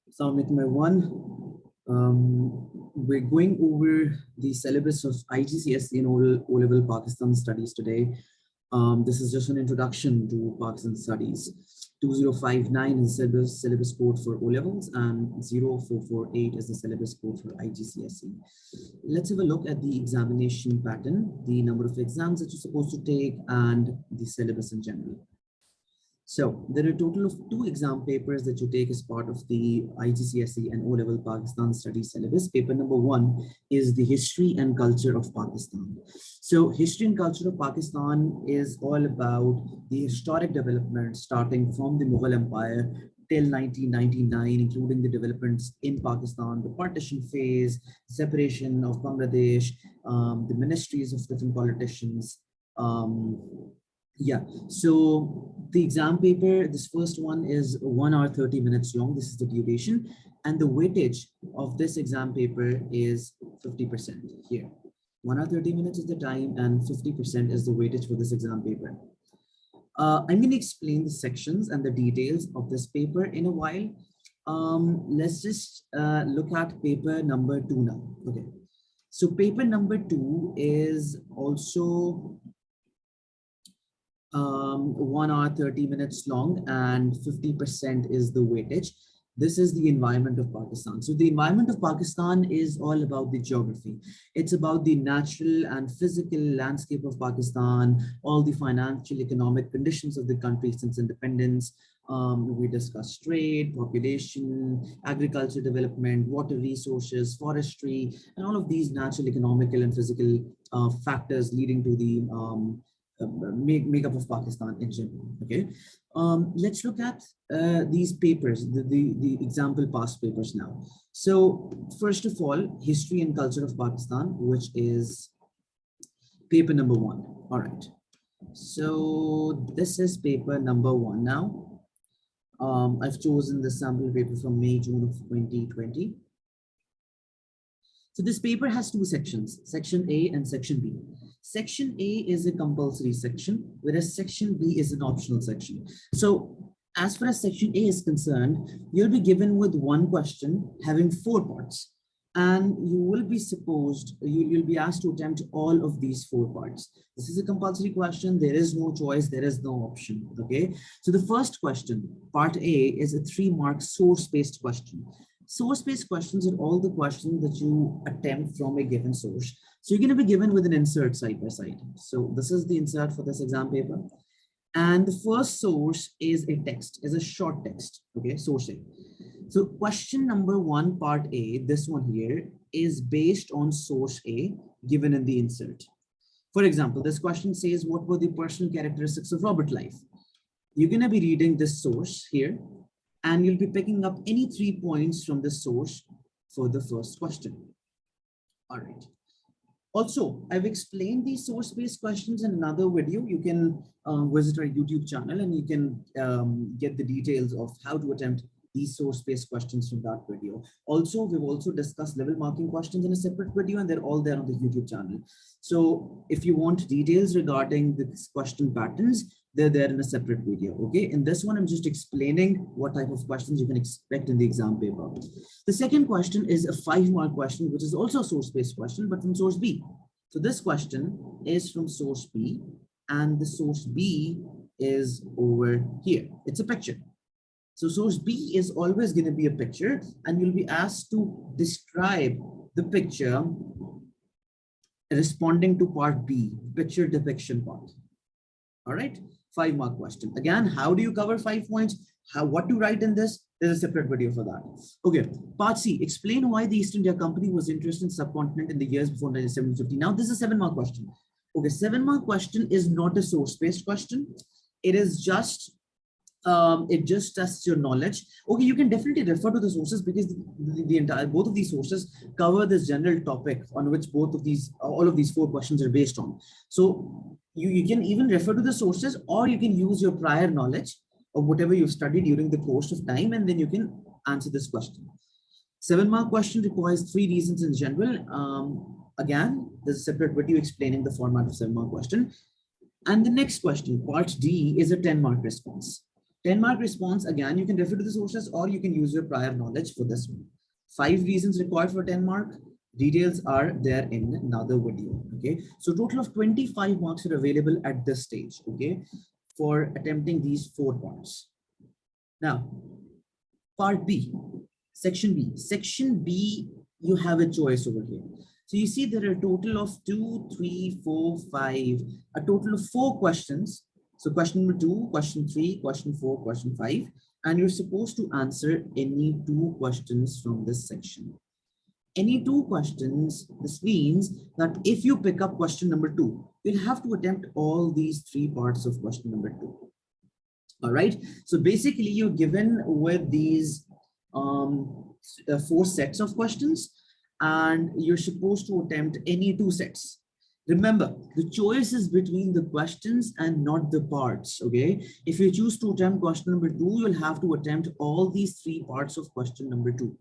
Assalamu alaikum everyone. We're going over the syllabus of IGCSE and O-Level Pakistan studies today. This is just an introduction to Pakistan studies. 2059 is the syllabus code for O-Levels and 0448 is the syllabus code for IGCSE. Let's have a look at the examination pattern, the number of exams that you're supposed to take, and the syllabus in general. So there are a total of 2 exam papers that you take as part of the IGCSE and O-Level Pakistan Studies syllabus. Paper number 1 is the history and culture of Pakistan. So history and culture of Pakistan is all about the historic development starting from the Mughal Empire till 1999, including the developments in Pakistan, the partition phase, separation of Bangladesh, the ministries of different politicians. So the exam paper, this first one is 1 hour 30 minutes long. This is the duration, and the weightage of this exam paper is 50% here. 1 hour 30 minutes is the time and 50% is the weightage for this exam paper. I'm going to explain the sections and the details of this paper in a while. Let's just look at paper number 2 now. Okay, so paper number 2 is also 1 hour 30 minutes long and 50% is the weightage. This is the environment of Pakistan. So the environment of Pakistan is all about the geography. It's about the natural and physical landscape of Pakistan, all the financial, economic conditions of the country since independence. We discuss trade, population, agriculture development, water resources, forestry, and all of these natural, economical, and physical factors leading to the makeup of Pakistan in general. Okay, let's look at these papers, the example past papers now. So first of all, history and culture of Pakistan, which is paper number 1. All right, so this is paper number 1 now. I've chosen the sample paper from May, June of 2020. So this paper has 2 sections, section A and section B. Section A is a compulsory section, whereas section B is an optional section. So as far as section A is concerned, you'll be given with 1 question having 4 parts, and you will be you'll be asked to attempt all of these 4 parts. This is a compulsory question. There is no choice. There is no option. Okay. So the first question, part A, is a 3-mark source-based question. Source-based questions are all the questions that you attempt from a given source. So you're going to be given with an insert side by side. So this is the insert for this exam paper. And the first source is a text, is a short text. Okay, source A. So question number 1, part A, this one here, is based on source A given in the insert. For example, this question says, what were the personal characteristics of Robert Life? You're going to be reading this source here, and you'll be picking up any 3 points from the source for the first question. All right. Also, I've explained these source-based questions in another video. You can visit our YouTube channel and you can get the details of how to attempt these source-based questions from that video. Also, we've also discussed level marking questions in a separate video, and they're all there on the YouTube channel. So if you want details regarding the question patterns, they're there in a separate video. Okay, in this one, I'm just explaining what type of questions you can expect in the exam paper. The second question is a 5-mark question, which is also a source-based question, but from source B. So this question is from source B, and the source B is over here. It's a picture. So source B is always going to be a picture, and you'll be asked to describe the picture responding to part B, picture depiction part. All right, 5-mark question. Again, how do you cover 5 points? What to write in this? There's a separate video for that. Okay, part C, explain why the East India Company was interested in subcontinent in the years before 1750. Now, this is a 7-mark question. Okay, 7-mark question is not a source-based question. It is just it just tests your knowledge. Okay, you can definitely refer to the sources because both of these sources cover this general topic on which all of these 4 questions are based on. So you can even refer to the sources, or you can use your prior knowledge of whatever you've studied during the course of time, and then you can answer this question. 7-mark question requires 3 reasons in general. Again, there's a separate video explaining the format of 7-mark question. And the next question, part D, is a 10-mark response. 10-mark response, again, you can refer to the sources or you can use your prior knowledge for this one. 5 reasons required for 10-mark. Details are there in another video. Okay, so total of 25 marks are available at this stage. Okay, for attempting these 4 parts. Now, part B, section B. Section B, you have a choice over here. So you see there are a total of 2, 3, 4, 5, a total of 4 questions. So question number 2, question 3, question 4, question 5, and you're supposed to answer any 2 questions from this section. Any 2 questions, this means that if you pick up question number 2, you'll have to attempt all these 3 parts of question number 2. All right, so basically you're given with these 4 sets of questions and you're supposed to attempt any 2 sets. Remember, the choice is between the questions and not the parts. Okay, if you choose to attempt question number 2, you'll have to attempt all these 3 parts of question number 2.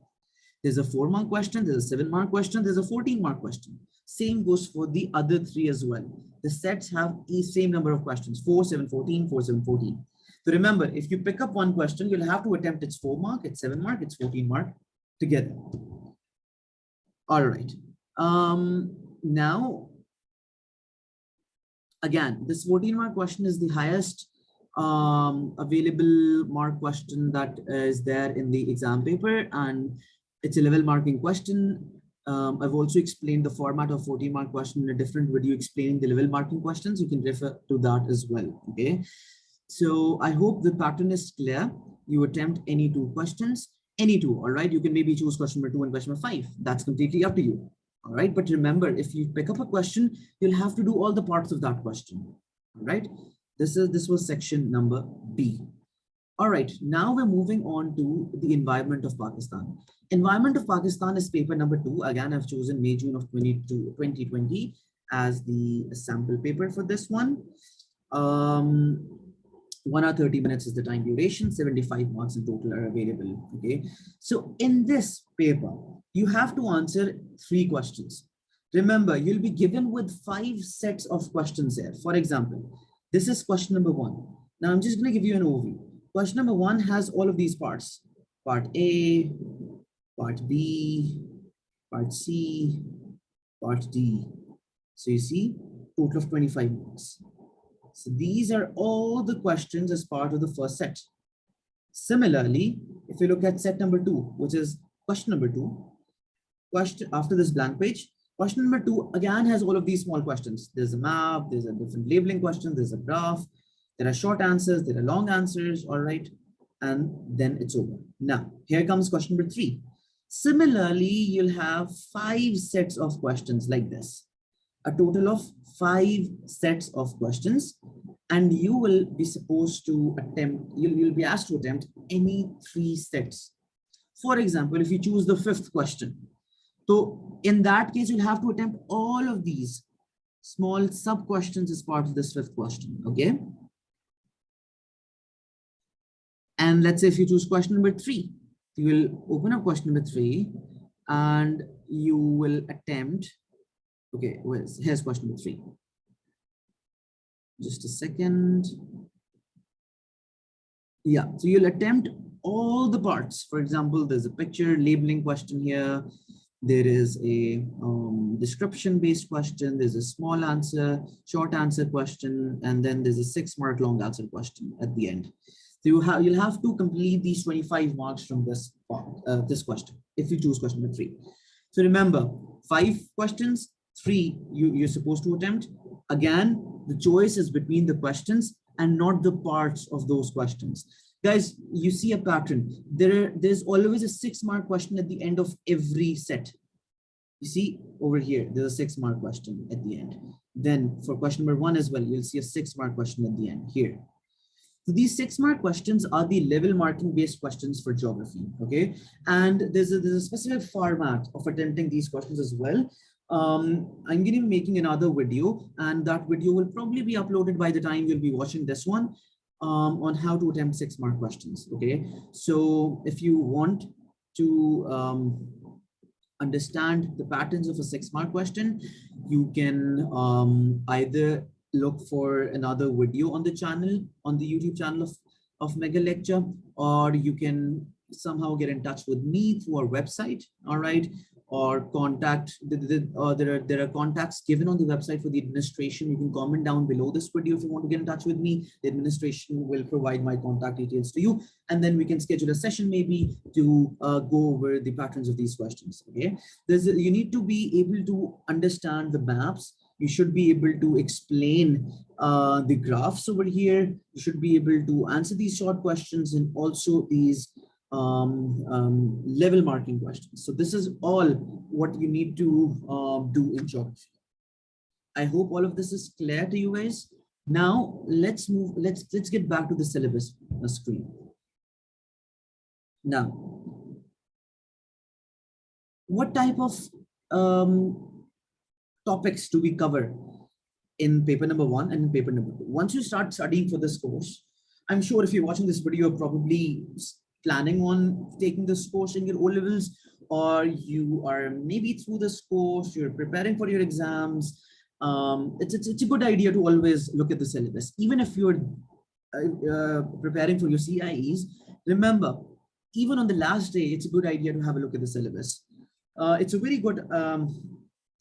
There's a 4-mark question, there's a 7-mark question, there's a 14-mark question. Same goes for the other 3 as well. The sets have the same number of questions, 4, 7, 14, 4, 7, 14. So remember, if you pick up one question, you'll have to attempt its 4-mark, its 7-mark, its 14-mark together. All right. Now, again, this 14-mark question is the highest available mark question that is there in the exam paper, and it's a level marking question. I've also explained the format of 14-mark question in a different video explaining the level marking questions. You can refer to that as well. Okay. So I hope the pattern is clear. You attempt any 2 questions, any 2, all right? You can maybe choose question number 2 and question number 5. That's completely up to you, all right? But remember, if you pick up a question, you'll have to do all the parts of that question, all right? This was section number B. All right, now we're moving on to the environment of Pakistan. Environment of Pakistan is paper number 2. Again, I've chosen May, June of 2020 as the sample paper for this one. 1 hour 30 minutes is the time duration, 75 marks in total are available. Okay, so in this paper, you have to answer 3 questions. Remember, you'll be given with 5 sets of questions here. For example, this is question number 1. Now I'm just going to give you an overview. Question number 1 has all of these parts. Part A, part B, part C, part D. So you see, total of 25 marks. So these are all the questions as part of the first set. Similarly, if you look at set number 2, which is question number 2, question after this blank page, question number 2 again has all of these small questions. There's a map, there's a different labeling question, there's a graph, there are short answers, there are long answers, all right, and then it's over. Now, here comes question number 3. Similarly, you'll have 5 sets of questions like this. A total of 5 sets of questions, and you will be supposed to attempt, you'll be asked to attempt any 3 sets. For example, if you choose the 5th question, so in that case, you'll have to attempt all of these small sub questions as part of this 5th question. Okay. And let's say if you choose question number 3, you will open up question number 3 and you will attempt. Okay, here's question number 3. Just a second. Yeah, so you'll attempt all the parts. For example, there's a picture labeling question here. There is a description-based question. There's a small answer, short answer question, and then there's a 6-mark long answer question at the end. So you'll have to complete these 25 marks from this part, this question, if you choose question number 3. So remember, 5 questions. 3 you're supposed to attempt. Again, the choice is between the questions and not the parts of those questions. Guys, you see a pattern. There's always a 6-mark question at the end of every set. You see over here, there's a 6-mark question at the end. Then for question number 1 as well, you'll see a 6-mark question at the end here. So these 6-mark questions are the level marking based questions for geography. Okay, and there's a specific format of attempting these questions as well. I'm going to be making another video, and that video will probably be uploaded by the time you'll be watching this one, on how to attempt 6-mark questions. Okay, so if you want to understand the patterns of a 6-mark question, you can either look for another video on the channel, on the YouTube channel of of mega lecture, or you can somehow get in touch with me through our website, all right, or contact there are contacts given on the website for the administration. You can comment down below this video if you want to get in touch with me. The administration will provide my contact details to you, and then we can schedule a session maybe to go over the patterns of these questions. Okay, you need to be able to understand the maps. You should be able to explain the graphs over here. You should be able to answer these short questions and also these level marking questions. So this is all what you need to do in geography. I hope all of this is clear to you guys. Now let's get back to the syllabus screen. Now, what type of topics do we cover in paper number 1 and in paper number 2? Once you start studying for this course, I'm sure if you're watching this video, you're probably planning on taking this course in your O-levels, or you are maybe through this course, you're preparing for your exams. It's a good idea to always look at the syllabus. Even if you're preparing for your CIEs, remember, even on the last day, it's a good idea to have a look at the syllabus. It's a very good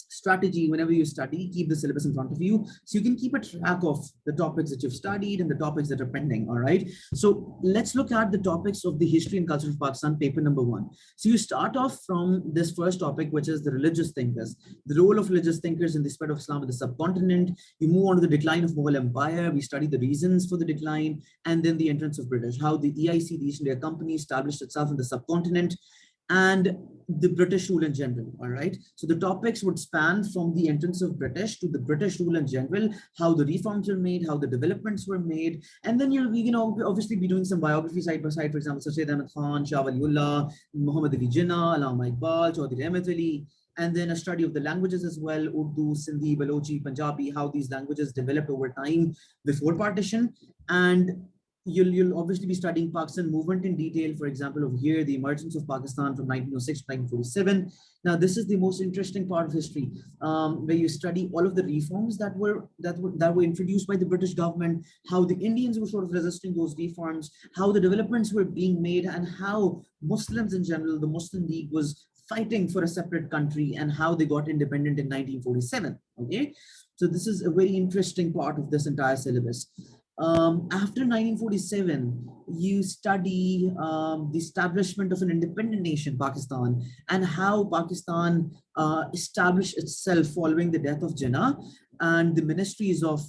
strategy. Whenever you study, keep the syllabus in front of you so you can keep a track of the topics that you've studied and the topics that are pending. All right, so let's look at the topics of the history and culture of Pakistan, paper number 1. So you start off from this first topic, which is the religious thinkers, the role of religious thinkers in the spread of Islam in the subcontinent. You move on to the decline of Mughal Empire. We study the reasons for the decline, and then the entrance of British, how the EIC, the East India Company, established itself in the subcontinent, and the British rule in general. All right, so the topics would span from the entrance of British to the British rule in general, how the reforms were made, how the developments were made, and then you'll obviously be doing some biography side by side. For example, Syed Ahmed Khan, Shah Waliullah, Muhammad Ali Jinnah, Allama Iqbal, Chaudhry Ahmed Ali, and then a study of the languages as well: Urdu, Sindhi, Balochi, Punjabi, how these languages developed over time before partition. And you'll obviously be studying Pakistan movement in detail. For example, over here, the emergence of Pakistan from 1906 to 1947. Now, this is the most interesting part of history, where you study all of the reforms that were introduced by the British government, how the Indians were sort of resisting those reforms, how the developments were being made, and how Muslims in general, the Muslim League, was fighting for a separate country, and how they got independent in 1947. Okay, so this is a very interesting part of this entire syllabus. After 1947, you study the establishment of an independent nation, Pakistan, and how Pakistan established itself following the death of Jinnah, and the ministries of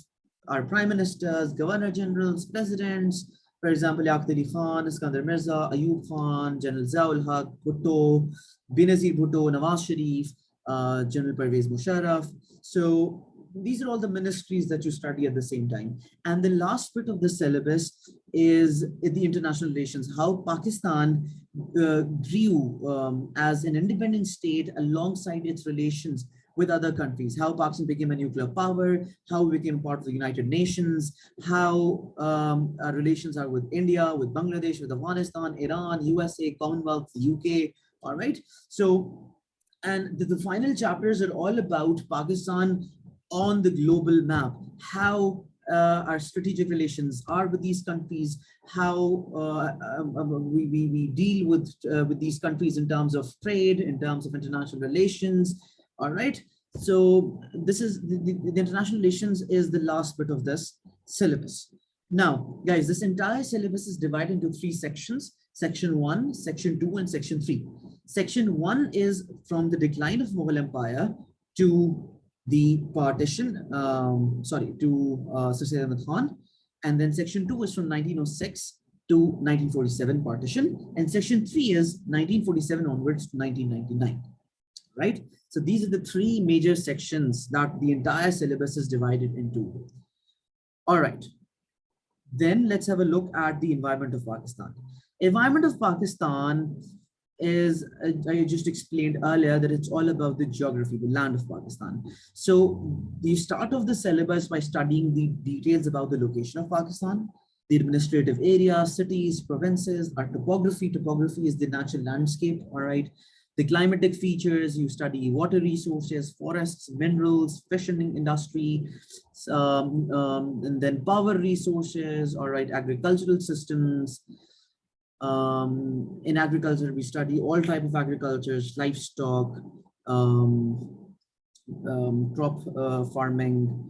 our prime ministers, governor generals, presidents, for example, Yaqut Ali Khan, Iskandar Mirza, Ayub Khan, General Ziaul Haq, Bhutto, Benazir Bhutto, Nawaz Sharif, General Pervez Musharraf. So these are all the ministries that you study at the same time. And the last bit of the syllabus is the international relations, how Pakistan grew as an independent state alongside its relations with other countries, how Pakistan became a nuclear power, how we became part of the United Nations, how our relations are with India, with Bangladesh, with Afghanistan, Iran, USA, Commonwealth, UK. All right. So, and the final chapters are all about Pakistan on the global map, how our strategic relations are with these countries, how we deal with these countries in terms of trade, in terms of international relations. All right, so this is the international relations is the last bit of this syllabus. Now, guys, this entire syllabus is divided into 3 sections: Section 1, Section 2, and Section 3. Section 1 is from the decline of Mughal Empire to the partition, to Sir Syed Ahmed Khan. And then Section 2 is from 1906 to 1947 partition. And Section 3 is 1947 onwards to 1999, right? So these are the 3 major sections that the entire syllabus is divided into. All right. Then let's have a look at the environment of Pakistan. Environment of Pakistan is, I just explained earlier, that it's all about the geography, the land of Pakistan. So you start off the syllabus by studying the details about the location of Pakistan, the administrative area, cities, provinces, our topography. Topography is the natural landscape, all right? The climatic features, you study water resources, forests, minerals, fishing industry, and then power resources, all right, agricultural systems. In agriculture, we study all type of agricultures, livestock, um, crop farming,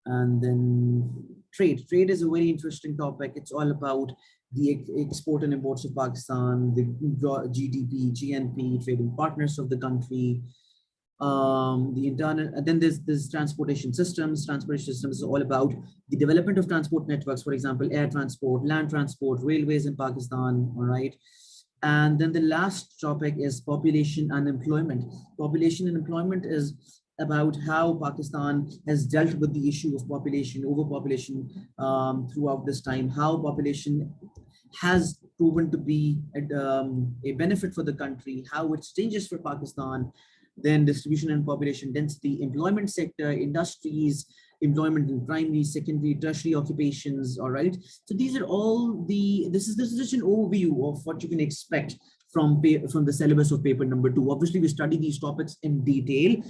and then trade. Trade is a very interesting topic. It's all about the export and imports of Pakistan, the GDP, GNP, trading partners of the country, the internal, and then there's transportation systems. Transportation systems is all about the development of transport networks, for example, air transport, land transport, railways in Pakistan, all right. And then the last topic is population and employment. Population and employment is about how Pakistan has dealt with the issue of population, overpopulation throughout this time, how population has proven to be a benefit for the country, how it's changes for Pakistan, then distribution and population density, employment sector, industries, employment in primary, secondary, tertiary occupations, all right? So these are all this is just an overview of what you can expect from the syllabus of paper number 2. Obviously, we study these topics in detail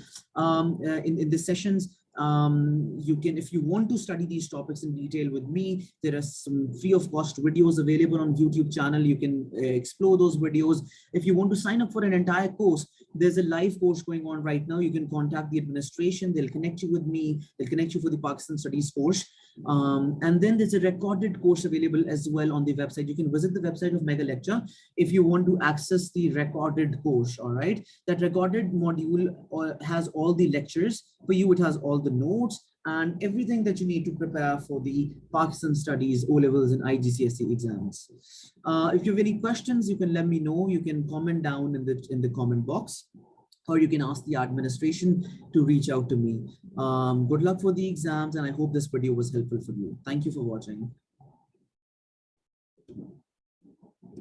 in the sessions. You can, if you want to study these topics in detail with me, there are some free of cost videos available on YouTube channel. You can explore those videos. If you want to sign up for an entire course, there's a live course going on right now. You can contact the administration. They'll connect you with me. They'll connect you for the Pakistan Studies course. And then there's a recorded course available as well on the website. You can visit the website of Mega Lecture if you want to access the recorded course, all right? That recorded module has all the lectures. For you, it has all the notes and everything that you need to prepare for the Pakistan Studies O-levels and IGCSE exams. If you have any questions, you can let me know. You can comment down in the comment box, or you can ask the administration to reach out to me. Good luck for the exams, and I hope this video was helpful for you. Thank you for watching.